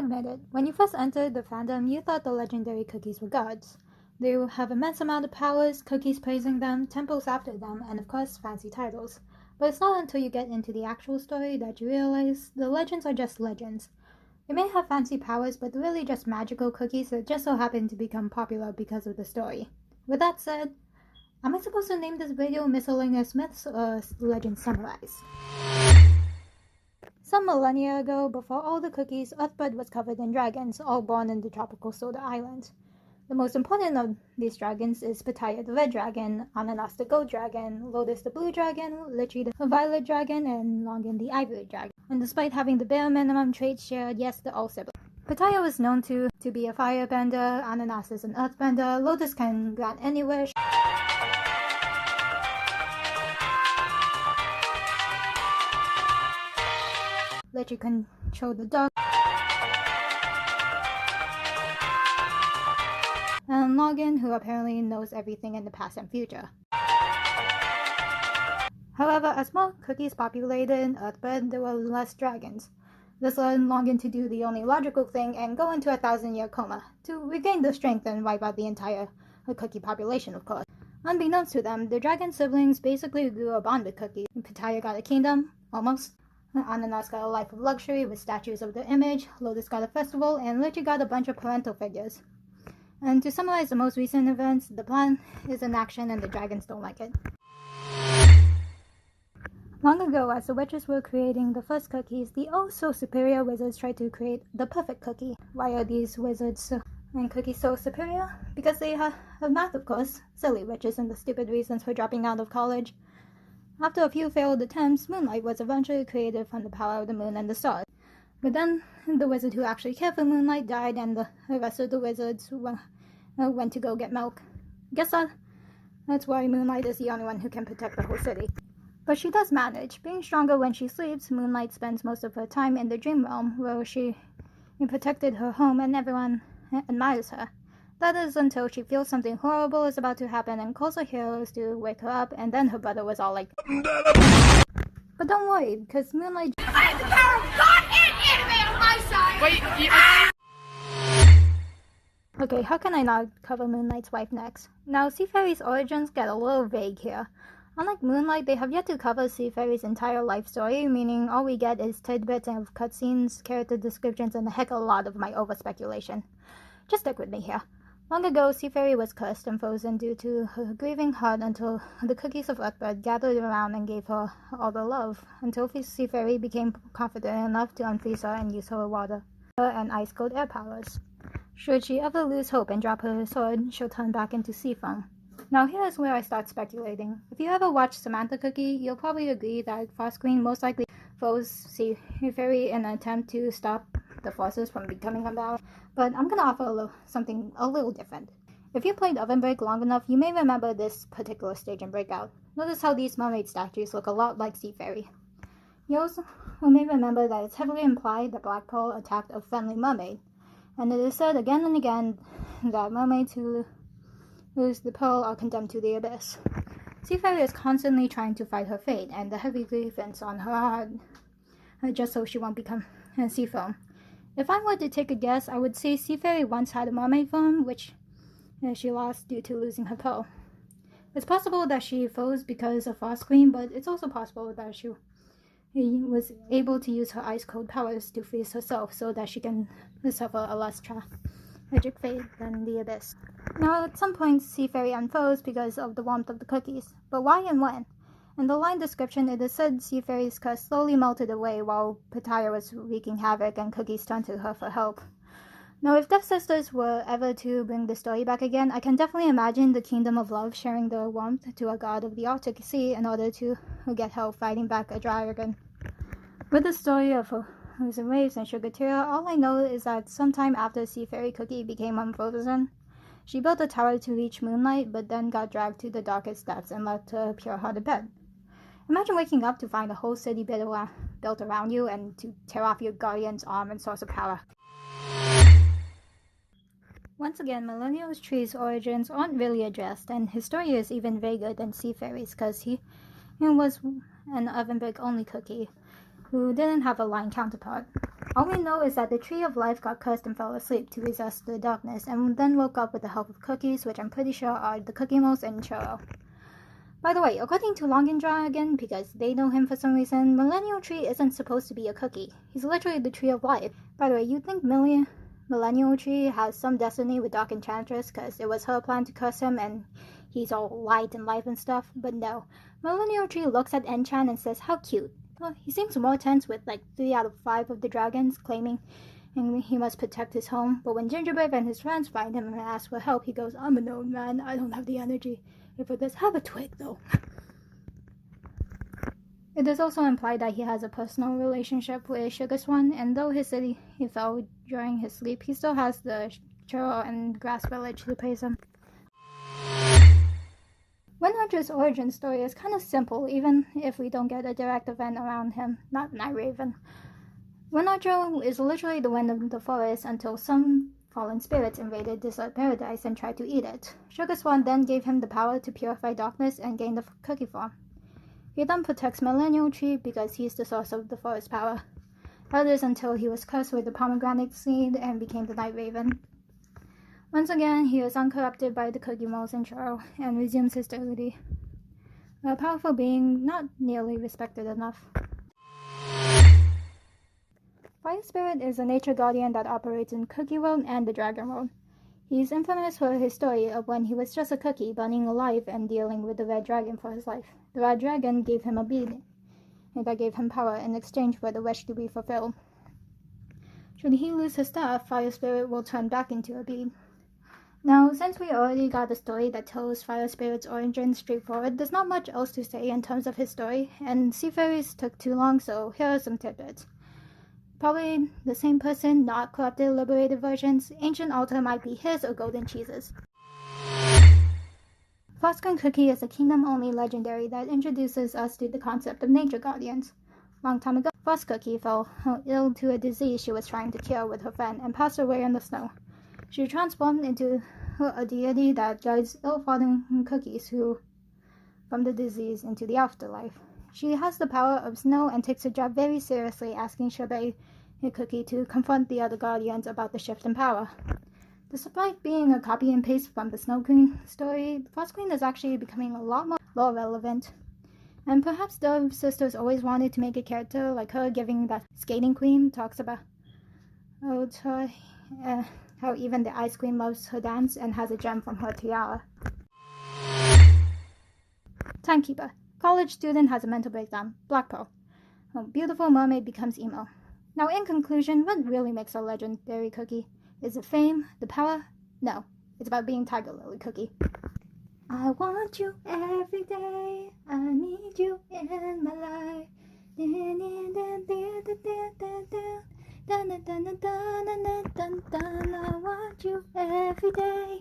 admit it, when you first entered the fandom, you thought the legendary cookies were gods. They have immense amount of powers, cookies praising them, temples after them, and of course, fancy titles. But it's not until you get into the actual story that you realize the legends are just legends. They may have fancy powers, but they're really just magical cookies that just so happen to become popular because of the story. With that said, am I supposed to name this video Miscellaneous Myths or Legends Summarized? Some millennia ago, before all the cookies, Earthbird was covered in dragons, all born in the tropical Soda Islands. The most important of these dragons is Pattaya the red dragon, Ananas the gold dragon, Lotus the blue dragon, Litchi the violet dragon, and Longin the ivory dragon. And despite having the bare minimum traits shared, yes, they're all siblings. Pattaya was known to be a firebender, Ananas is an earthbender, Lotus can grant any wish, Litchi control the dark, and Longin, who apparently knows everything in the past and future. However, as more cookies populated Earthbird, there were less dragons. This led Longin to do the only logical thing and go into a 1,000-year coma, to regain the strength and wipe out the entire cookie population, of course. Unbeknownst to them, the dragon siblings basically grew a bond with Cookie. Pattaya got a kingdom, almost. Ananas got a life of luxury with statues of their image, Lotus got a festival, and Litchi got a bunch of parental figures. And to summarize the most recent events, the plan is in action and the dragons don't like it. Long ago, as the witches were creating the first cookies, the oh-so-superior wizards tried to create the perfect cookie. Why are these wizards and cookies so superior? Because they have math, of course. Silly witches and the stupid reasons for dropping out of college. After a few failed attempts, Moonlight was eventually created from the power of the moon and the stars. But then, the wizard who actually cared for Moonlight died and the rest of the wizards went to go get milk. Guess that's why Moonlight is the only one who can protect the whole city. But she does manage. Being stronger when she sleeps, Moonlight spends most of her time in the dream realm, where she protected her home and everyone admires her. That is until she feels something horrible is about to happen and calls her heroes to wake her up, and then her brother was all like, but don't worry, because Moonlight... I have the power of God and anime on my side! Wait, Okay, how can I not cover Moonlight's wife next? Now, Seafary's origins get a little vague here. Unlike Moonlight, they have yet to cover Seafary's entire life story, meaning all we get is tidbits of cutscenes, character descriptions, and a heck of a lot of my over-speculation. Just stick with me here. Long ago, Seafairy was cursed and frozen due to her grieving heart until the cookies of Earthbird gathered around and gave her all the love, until Seafairy became confident enough to unfreeze her and use her water and ice-cold air powers. Should she ever lose hope and drop her sword, she'll turn back into sea foam. Now here's where I start speculating. If you ever watched Samantha Cookie, you'll probably agree that Frost Queen most likely froze Seafairy in an attempt to stop the forces from becoming unbalanced. But I'm gonna offer something a little different. If you played Oven Break long enough, you may remember this particular stage in Breakout. Notice how these mermaid statues look a lot like Seafairy. You also may remember that it's heavily implied that Black Pearl attacked a friendly mermaid, and it is said again and again that mermaids who lose the pearl are condemned to the abyss. Seafairy is constantly trying to fight her fate, and the heavy grievance on her heart, just so she won't become a sea foam. If I were to take a guess, I would say Seafairy once had a mermaid form, which she lost due to losing her pearl. It's possible that she froze because of Frost Queen, but it's also possible that she was able to use her ice-cold powers to freeze herself so that she can suffer a less tragic fate than the abyss. Now, at some point, Seafairy unfroze because of the warmth of the cookies, but why and when? In the line description, it is said Seafairy's curse slowly melted away while Pattaya was wreaking havoc and cookies turned to her for help. Now, if Death Sisters were ever to bring the story back again, I can definitely imagine the Kingdom of Love sharing their warmth to a god of the Arctic Sea in order to get help fighting back a dragon. With the story of Frozen Waves and Sugartear, all I know is that sometime after Seafairy Cookie became unfrozen, she built a tower to reach Moonlight, but then got dragged to the darkest depths and left her pure-hearted bed. Imagine waking up to find a whole city built around you and to tear off your guardian's arm and source of power. Once again, Millennial's tree's origins aren't really addressed, and his story is even vaguer than Seafairy's because he was an Oven Break only cookie who didn't have a line counterpart. All we know is that the Tree of Life got cursed and fell asleep to resist the darkness, and then woke up with the help of cookies, which I'm pretty sure are the Cookie Monster and Churro. By the way, according to Long and Dragon, because they know him for some reason, Millennial Tree isn't supposed to be a cookie. He's literally the Tree of Life. By the way, you'd think Millennial Tree has some destiny with Dark Enchantress, because it was her plan to curse him and he's all light and life and stuff, but no. Millennial Tree looks at Enchan and says, how cute. Well, he seems more tense with like 3 out of 5 of the dragons claiming he must protect his home, but when Gingerbread and his friends find him and ask for help, he goes, I'm an old man, I don't have the energy. If it does have a twig though. It is also implied that he has a personal relationship with Sugar Swan, and though he said he fell during his sleep, he still has the Churro and Grass Village to praise him. Windrunner's origin story is kind of simple, even if we don't get a direct event around him, not Night Raven. Windrunner is literally the wind of the forest until some fallen spirits invaded Desert Paradise and tried to eat it. Sugar Swan then gave him the power to purify darkness and gain the cookie form. He then protects Millennial Tree because he's the source of the forest power. That is until he was cursed with the pomegranate seed and became the Night Raven. Once again, he is uncorrupted by the Cookie Monster and Churro and resumes his deity. A powerful being, not nearly respected enough. Fire Spirit is a nature guardian that operates in Cookie World and the Dragon World. He is infamous for his story of when he was just a cookie burning alive and dealing with the Red Dragon for his life. The Red Dragon gave him a bead, and that gave him power in exchange for the wish to be fulfilled. Should he lose his staff, Fire Spirit will turn back into a bead. Now, since we already got a story that tells Fire Spirit's origin straightforward, there's not much else to say in terms of his story, and Sea Fairies took too long, so here are some tidbits. Probably the same person, not corrupted, liberated versions. Ancient Altar might be his or Golden Cheese's. Frostgreen Cookie is a kingdom-only legendary that introduces us to the concept of nature guardians. Long time ago, Frost Cookie fell ill to a disease she was trying to cure with her friend and passed away in the snow. She transformed into a deity that guides ill-fating cookies from the disease into the afterlife. She has the power of snow and takes her job very seriously, asking Strawberry Cookie to confront the other guardians about the shift in power. Despite being a copy and paste from the Snow Queen story, Frost Queen is actually becoming a lot more lore relevant. And perhaps the sisters always wanted to make a character like her, giving that Skating Queen talks about how even the Ice Queen loves her dance and has a gem from her tiara. Timekeeper. College student has a mental breakdown. Black Pearl. A beautiful mermaid becomes emo. Now, in conclusion, what really makes a legendary cookie? Is it fame? The power? No. It's about being Tiger Lily Cookie. I want you every day. I need you in my life. I want you every day.